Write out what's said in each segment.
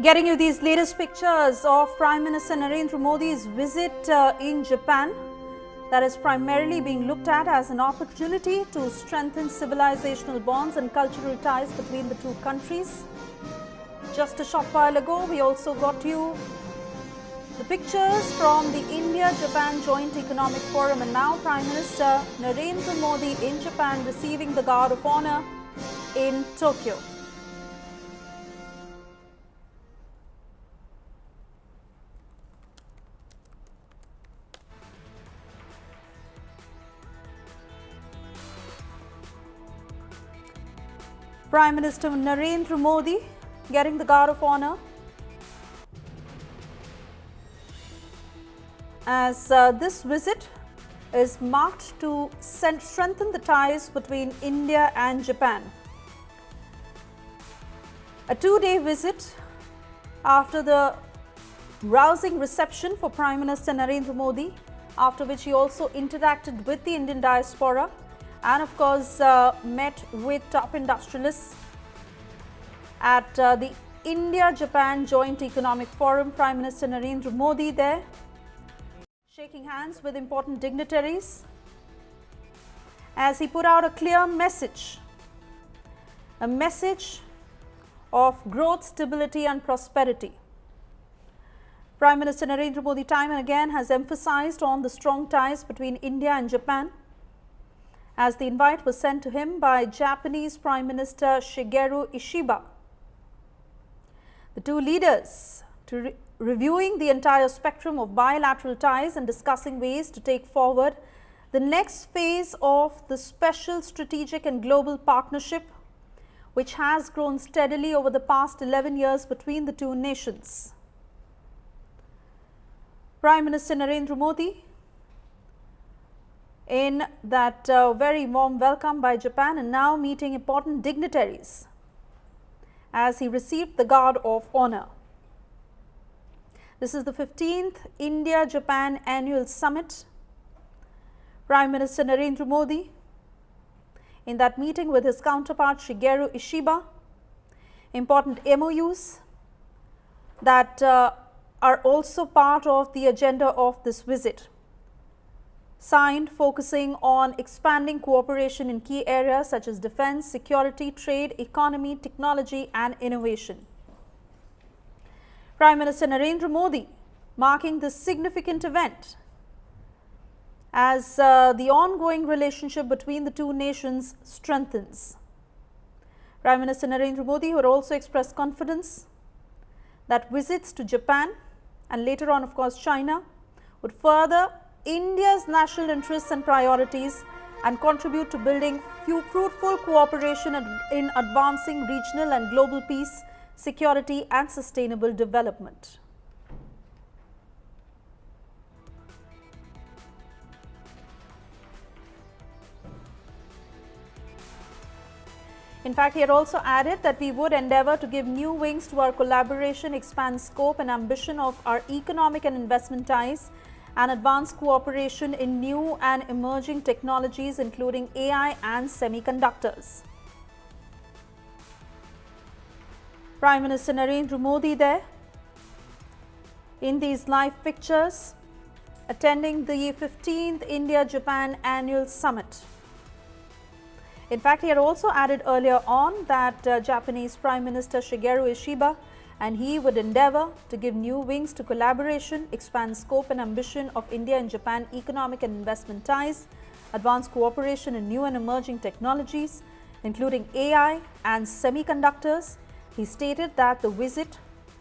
Getting you these latest pictures of Prime Minister Narendra Modi's visit in Japan, that is primarily being looked at as an opportunity to strengthen civilizational bonds and cultural ties between the two countries. Just a short while ago, we also got you the pictures from the India-Japan Joint Economic Forum, and now Prime Minister Narendra Modi in Japan receiving the Guard of Honor in Tokyo. Prime Minister Narendra Modi getting the Guard of Honor as this visit is marked to strengthen the ties between India and Japan. A two-day visit after the rousing reception for Prime Minister Narendra Modi, after which he also interacted with the Indian diaspora and of course met with top industrialists at the India-Japan Joint Economic Forum. Prime Minister Narendra Modi there shaking hands with important dignitaries as he put out a clear message, a message of growth, stability and prosperity. Prime Minister Narendra Modi time and again has emphasized on the strong ties between India and Japan, as the invite was sent to him by Japanese Prime Minister Shigeru Ishiba. The two leaders reviewing the entire spectrum of bilateral ties and discussing ways to take forward the next phase of the special strategic and global partnership, which has grown steadily over the past 11 years between the two nations. Prime Minister Narendra Modi in that very warm welcome by Japan, and now meeting important dignitaries as he received the Guard of Honor. This is the 15th India-Japan Annual Summit. Prime Minister Narendra Modi in that meeting with his counterpart Shigeru Ishiba, important MOUs that are also part of the agenda of this visit, signed focusing on expanding cooperation in key areas such as defense, security, trade, economy, technology and innovation. Prime Minister Narendra Modi marking this significant event as the ongoing relationship between the two nations strengthens. Prime Minister Narendra Modi would also express confidence that visits to Japan and later on of course China would further India's national interests and priorities and contribute to building fruitful cooperation in advancing regional and global peace, security and sustainable development. In fact, he had also added that we would endeavor to give new wings to our collaboration, expand scope and ambition of our economic and investment ties, and advance cooperation in new and emerging technologies including AI and semiconductors. Prime Minister Narendra Modi there in these live pictures attending the 15th India-Japan Annual Summit. In fact, he had also added earlier on that Japanese Prime Minister Shigeru Ishiba and he would endeavor to give new wings to collaboration, expand scope and ambition of India and Japan economic and investment ties, advance cooperation in new and emerging technologies, including AI and semiconductors. He stated that the visit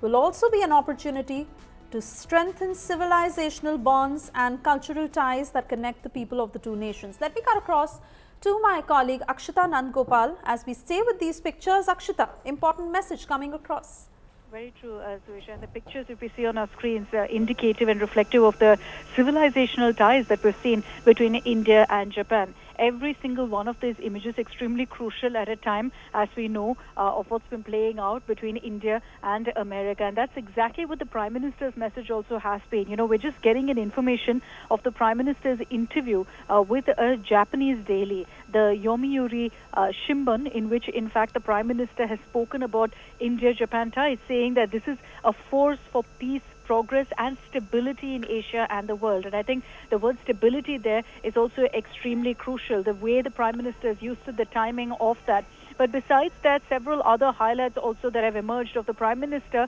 will also be an opportunity to strengthen civilizational bonds and cultural ties that connect the people of the two nations. Let me cut across to my colleague Akshita Nandgopal as we stay with these pictures. Akshita, important message coming across. Very true, Suisha. And the pictures that we see on our screens are indicative and reflective of the civilizational ties that we've seen between India and Japan. every single one of these images extremely crucial at a time, as we know, of what's been playing out between India and America. And that's exactly what the Prime Minister's message also has been. You know, we're just getting an information of the Prime Minister's interview with a Japanese daily, the Yomiuri Shimbun, in which, in fact, the Prime Minister has spoken about India-Japan ties, saying that this is a force for peace, progress and stability in Asia and the world. And I think the word stability there is also extremely crucial, the way the Prime Minister is used to the timing of that. But besides that, several other highlights also that have emerged of the Prime Minister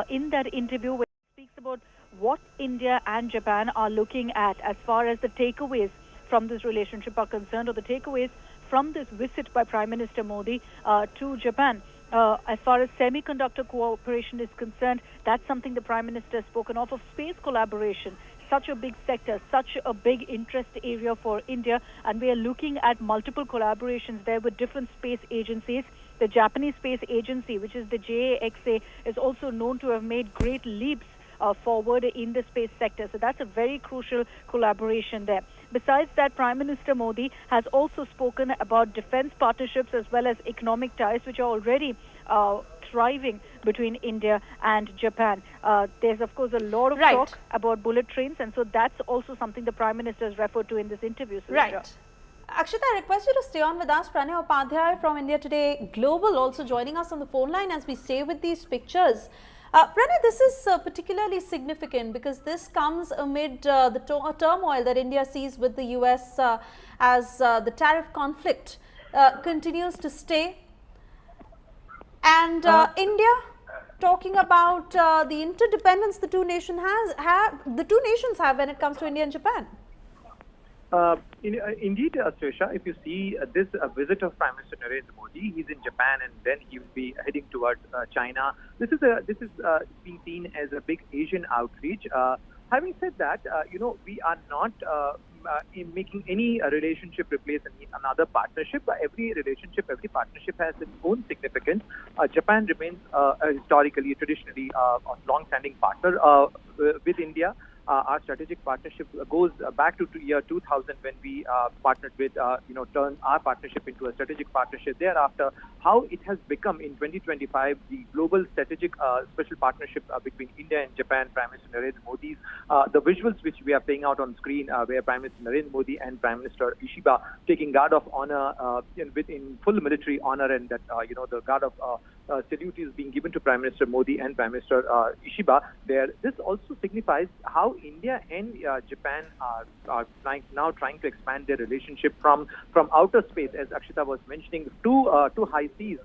in that interview, where he speaks about what India and Japan are looking at as far as the takeaways from this relationship are concerned, or the takeaways from this visit by Prime Minister Modi to Japan. As far as semiconductor cooperation is concerned, that's something the Prime Minister has spoken of space collaboration, such a big sector, such a big interest area for India, and we are looking at multiple collaborations there with different space agencies. The Japanese Space Agency, which is the JAXA, is also known to have made great leaps forward in the space sector. So that's a very crucial collaboration there. Besides that, Prime Minister Modi has also spoken about defense partnerships as well as economic ties, which are already thriving between India and Japan. There's, of course, a lot of talk about bullet trains, and so that's also something the Prime Minister has referred to in this interview. Right. Akshita, I request you to stay on with us. Pranay Upadhyay from India Today Global also joining us on the phone line as we stay with these pictures. Pranay, this is particularly significant because this comes amid the turmoil that India sees with the US as the tariff conflict continues to stay. And India talking about the interdependence the two nations have when it comes to India and Japan. Indeed, Swesha, if you see this visit of Prime Minister Narendra Modi, he's in Japan and then he will be heading towards China. This is being seen as a big Asian outreach. Having said that, we are not in making any relationship replace another partnership. Every relationship, every partnership has its own significance. Japan remains historically, traditionally, a long-standing partner with India. Our strategic partnership goes back to year 2000 when we partnered with, turned our partnership into a strategic partnership. Thereafter, how it has become in 2025, the global strategic special partnership between India and Japan, Prime Minister Narendra Modi's, the visuals which we are playing out on screen, where Prime Minister Narendra Modi and Prime Minister Ishiba taking guard of honor in full military honor, and that, the guard of salute is being given to Prime Minister Modi and Prime Minister Ishiba there. This also signifies how India and Japan are now trying to expand their relationship from outer space, as Akshita was mentioning, to high seas.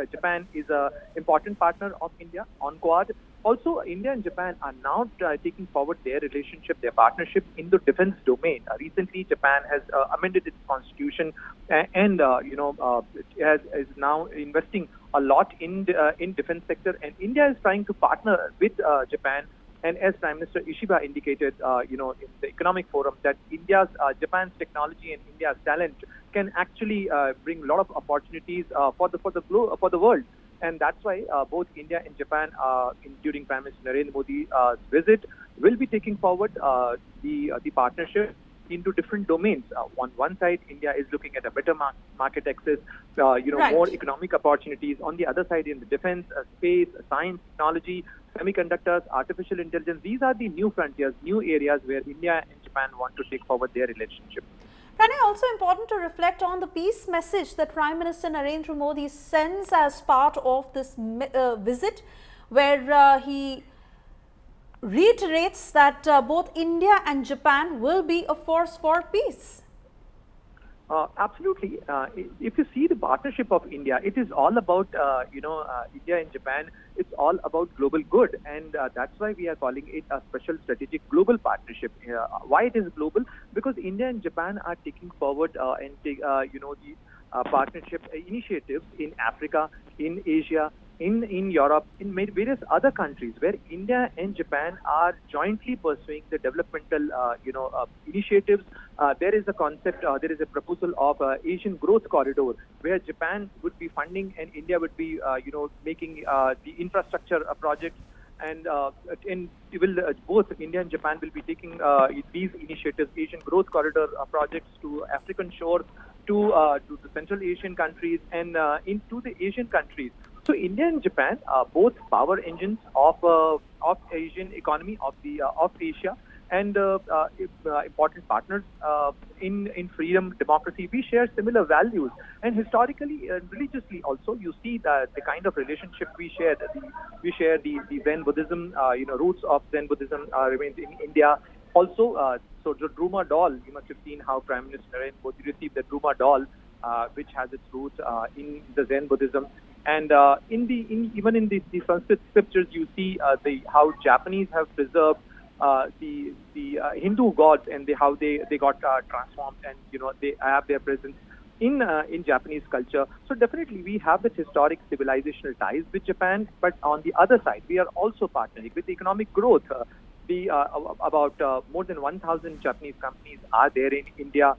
Japan is an important partner of India on Quad. Also, India and Japan are now taking forward their relationship, their partnership in the defense domain. Recently, Japan has amended its constitution and is now investing a lot in defense sector. And India is trying to partner with Japan. And as Prime Minister Ishiba indicated, in the economic forum, that Japan's technology and India's talent can actually bring a lot of opportunities for the world. And that's why both India and Japan, during Prime Minister Narendra Modi's visit, will be taking forward the partnership into different domains. On one side, India is looking at a better market access, more economic opportunities. On the other side, in the defense, space, science, technology, semiconductors, artificial intelligence, these are the new frontiers, new areas where India and Japan want to take forward their relationship. Pranay, also important to reflect on the peace message that Prime Minister Narendra Modi sends as part of this visit, where he reiterates that both India and Japan will be a force for peace. Absolutely. If you see the partnership of India, it is all about, India and Japan. It's all about global good. And that's why we are calling it a special strategic global partnership. Why it is global? Because India and Japan are taking forward the partnership initiatives in Africa, in Asia, in Europe, in various other countries where India and Japan are jointly pursuing the developmental, initiatives. There is a concept, there is a proposal of Asian Growth Corridor where Japan would be funding and India would be, making the infrastructure projects. and both India and Japan will be taking these initiatives, Asian Growth Corridor projects to African shores, to the Central Asian countries, and into the Asian countries. So India and Japan are both power engines of Asian economy, of Asia, and important partners in freedom, democracy. We share similar values, and historically and religiously also, you see that the kind of relationship we share. We share the Zen Buddhism, roots of Zen Buddhism remains in India. Also, so the Druma doll, you must have seen how Prime Minister Narendra Modi received the Druma doll, which has its roots in the Zen Buddhism. And even in the Sanskrit scriptures, you see how Japanese have preserved the Hindu gods, and how they got transformed, and they have their presence in Japanese culture. So definitely we have that historic civilizational ties with Japan, but on the other side, we are also partnering with economic growth. About more than 1,000 Japanese companies are there in India.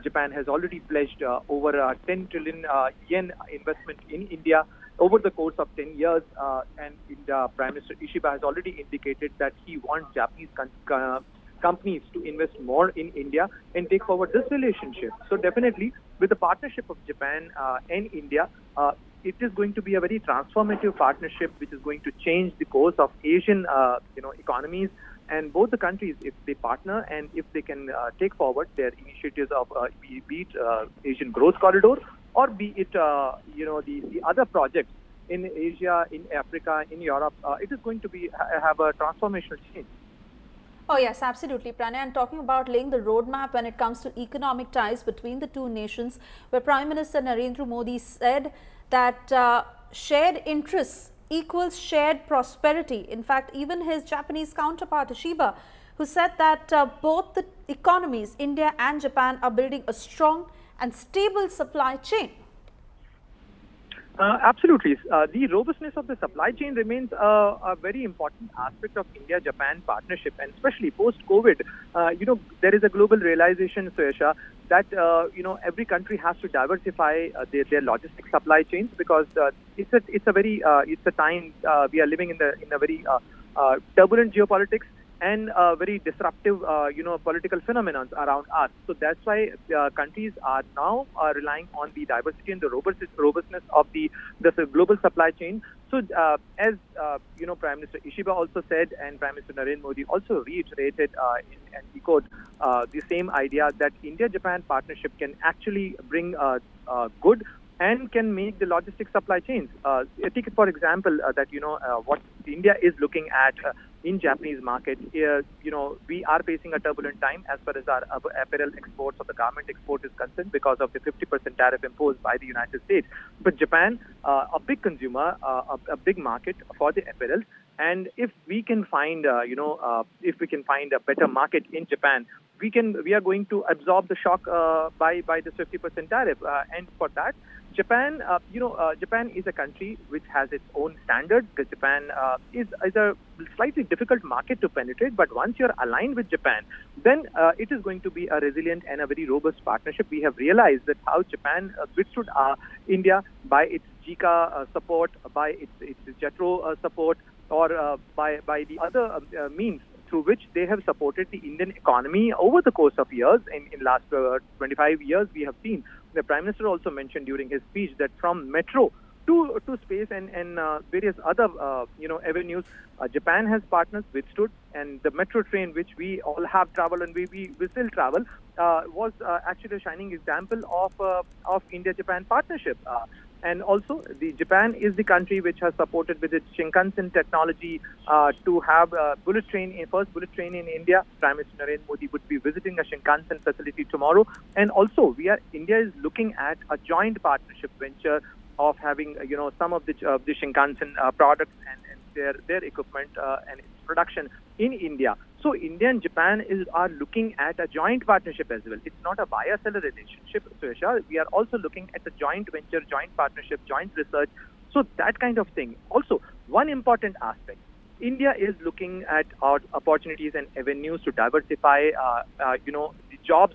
Japan has already pledged over 10 trillion yen investment in India over the course of 10 years. And Prime Minister Ishiba has already indicated that he wants Japanese companies to invest more in India and take forward this relationship. So definitely, with the partnership of Japan and India, it is going to be a very transformative partnership, which is going to change the course of Asian, economies. And both the countries, if they partner and if they can take forward their initiatives of be it Asian Growth Corridor, or be it the other projects in Asia, in Africa, in Europe, it is going to have a transformational change. Oh yes, absolutely, Pranay. And talking about laying the roadmap when it comes to economic ties between the two nations, where Prime Minister Narendra Modi said that shared interests equals shared prosperity. In fact, even his Japanese counterpart Ishiba, who said that both the economies, India and Japan, are building a strong and stable supply chain. Absolutely. The robustness of the supply chain remains a very important aspect of India-Japan partnership, and especially post-COVID. There is a global realization, Suesha, that every country has to diversify their logistic supply chains, because it's a time we are living in a very turbulent geopolitics and very disruptive political phenomenon around us. So that's why countries are now relying on the diversity and the robustness of the global supply chain. So as Prime Minister Ishiba also said, and Prime Minister Narendra Modi also reiterated and echoed the same idea, that India-Japan partnership can actually bring good and can make the logistic supply chains. Take it for example that what India is looking at in Japanese market. We are facing a turbulent time as far as our apparel exports or the garment export is concerned, because of the 50% tariff imposed by the United States. But Japan, a big consumer, a big market for the apparel, and if we can find a better market in Japan, we are going to absorb the shock by the 50% tariff, and for that, Japan is a country which has its own standards. Because Japan is a slightly difficult market to penetrate, but once you're aligned with Japan, then it is going to be a resilient and a very robust partnership. We have realized that how Japan withstood India by its JICA support, by its JETRO support, or by the other means through which they have supported the Indian economy over the course of years. In last 25 years, we have seen. The Prime Minister also mentioned during his speech that from metro to space and various other avenues, Japan has partners withstood, and the metro train, which we all have traveled and we still travel, was actually a shining example of India-Japan partnership. And also, Japan is the country which has supported with its Shinkansen technology to have first bullet train in India. Prime Minister Narendra Modi would be visiting a Shinkansen facility tomorrow. And also, India is looking at a joint partnership venture of having some of the Shinkansen products and their equipment and its production in India. So India and Japan are looking at a joint partnership as well. It's not a buyer-seller relationship, Suesha. We are also looking at a joint venture, joint partnership, joint research. So that kind of thing. Also, one important aspect, India is looking at opportunities and avenues to diversify, the jobs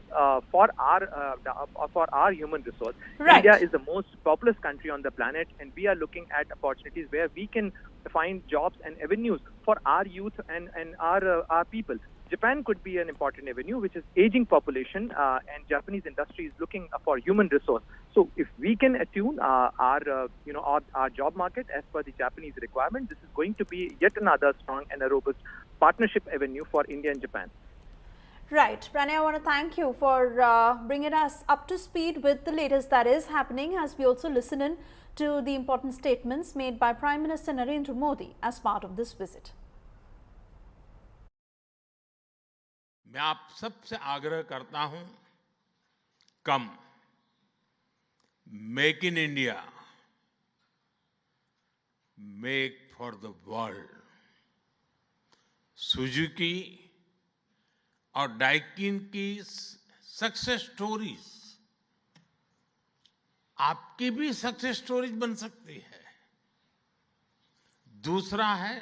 for our human resource. Right. India is the most populous country on the planet, and we are looking at opportunities where we can find jobs and avenues for our youth and our people. Japan could be an important avenue, which is aging population, and Japanese industry is looking for human resource. So if we can attune our job market as per the Japanese requirement, this is going to be yet another strong and a robust partnership avenue for India and Japan. Right. Pranay, I want to thank you for bringing us up to speed with the latest that is happening, as we also listen in to the important statements made by Prime Minister Narendra Modi as part of this visit. मैं आप सबसे आग्रह करता हूं, कम make in India, make for the world. Suzuki और Daikin की success stories आपकी भी सक्सेस स्टोरीज बन सकती है। दूसरा है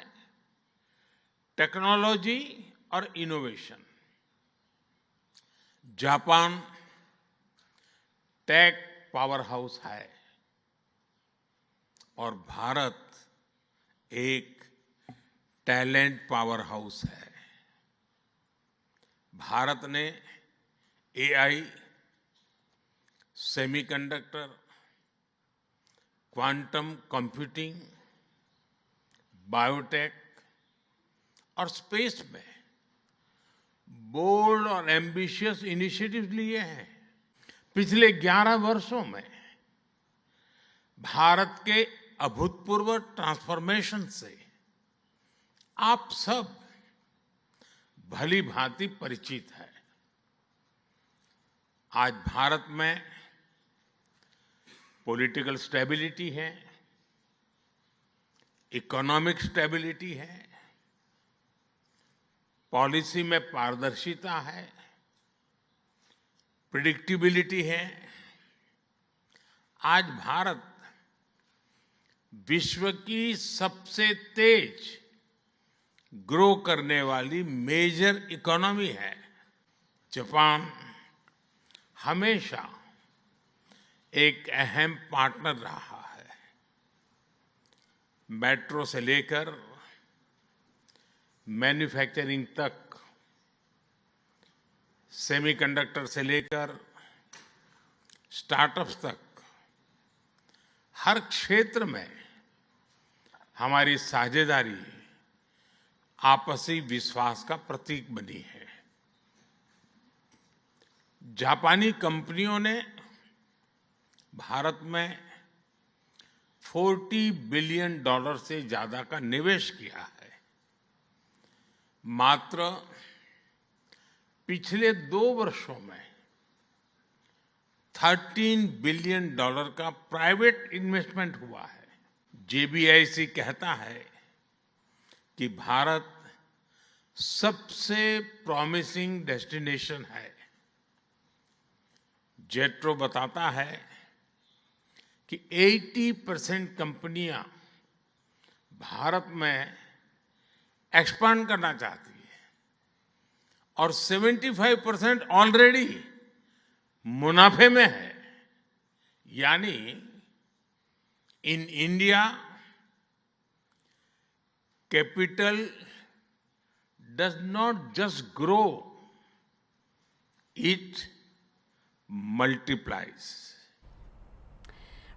टेक्नोलॉजी और innovation. Japan tech powerhouse है और भारत एक टैलेंट पावर हाउस है। भारत ने AI, semiconductor, quantum computing, biotech और स्पेस में बोल्ड और एम्बिशियस इनिशिएटिव्स लिए हैं। पिछले 11 वर्षों में भारत के अभूतपूर्व ट्रांसफॉर्मेशन से आप सब भली भांति परिचित है। आज भारत में पॉलिटिकल स्टेबिलिटी है, इकोनॉमिक स्टेबिलिटी है, पॉलिसी में पारदर्शिता है, प्रेडिक्टेबिलिटी है। आज भारत विश्व की सबसे तेज ग्रो करने वाली मेजर इकोनॉमी है। जापान हमेशा एक अहम पार्टनर रहा है। मेट्रो से लेकर मैन्युफैक्चरिंग तक, सेमीकंडक्टर से लेकर स्टार्टअप्स तक, हर क्षेत्र में हमारी साझेदारी आपसी विश्वास का प्रतीक बनी है। जापानी कंपनियों ने भारत में $40 बिलियन से ज्यादा का निवेश किया है। मात्र पिछले 2 वर्षों में $13 बिलियन का प्राइवेट इन्वेस्टमेंट हुआ है। JBIC कहता है कि भारत सबसे प्रॉमिसिंग डेस्टिनेशन है। जेट्रो बताता है कि 80% कंपनियां भारत में एक्सपांड करना चाहती है और 75% ऑलरेडी मुनाफे में है। यानी in India capital does not just grow, it multiplies.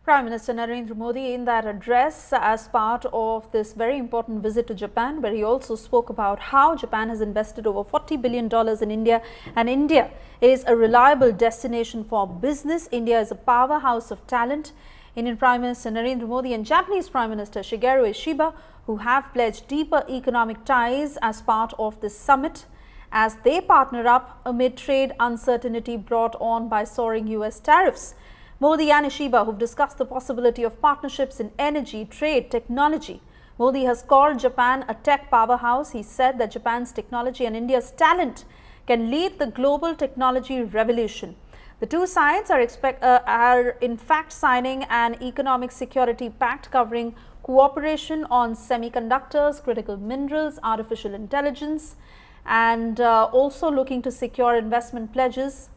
Prime Minister Narendra Modi, in that address as part of this very important visit to Japan, where he also spoke about how Japan has invested over $40 billion in India, and India is a reliable destination for business. India is a powerhouse of talent. Indian Prime Minister Narendra Modi and Japanese Prime Minister Shigeru Ishiba, who have pledged deeper economic ties as part of this summit, as they partner up amid trade uncertainty brought on by soaring US tariffs. Modi and Ishiba, who've discussed the possibility of partnerships in energy, trade, technology. Modi has called Japan a tech powerhouse. He said that Japan's technology and India's talent can lead the global technology revolution. The two sides are in fact signing an economic security pact covering cooperation on semiconductors, critical minerals, artificial intelligence, and also looking to secure investment pledges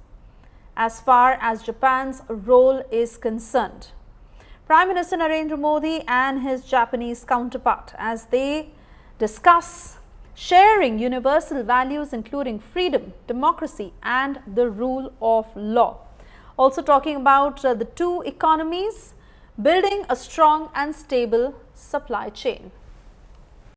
as far as Japan's role is concerned. Prime Minister Narendra Modi and his Japanese counterpart, as they discuss sharing universal values including freedom, democracy and the rule of law. Also talking about the two economies building a strong and stable supply chain.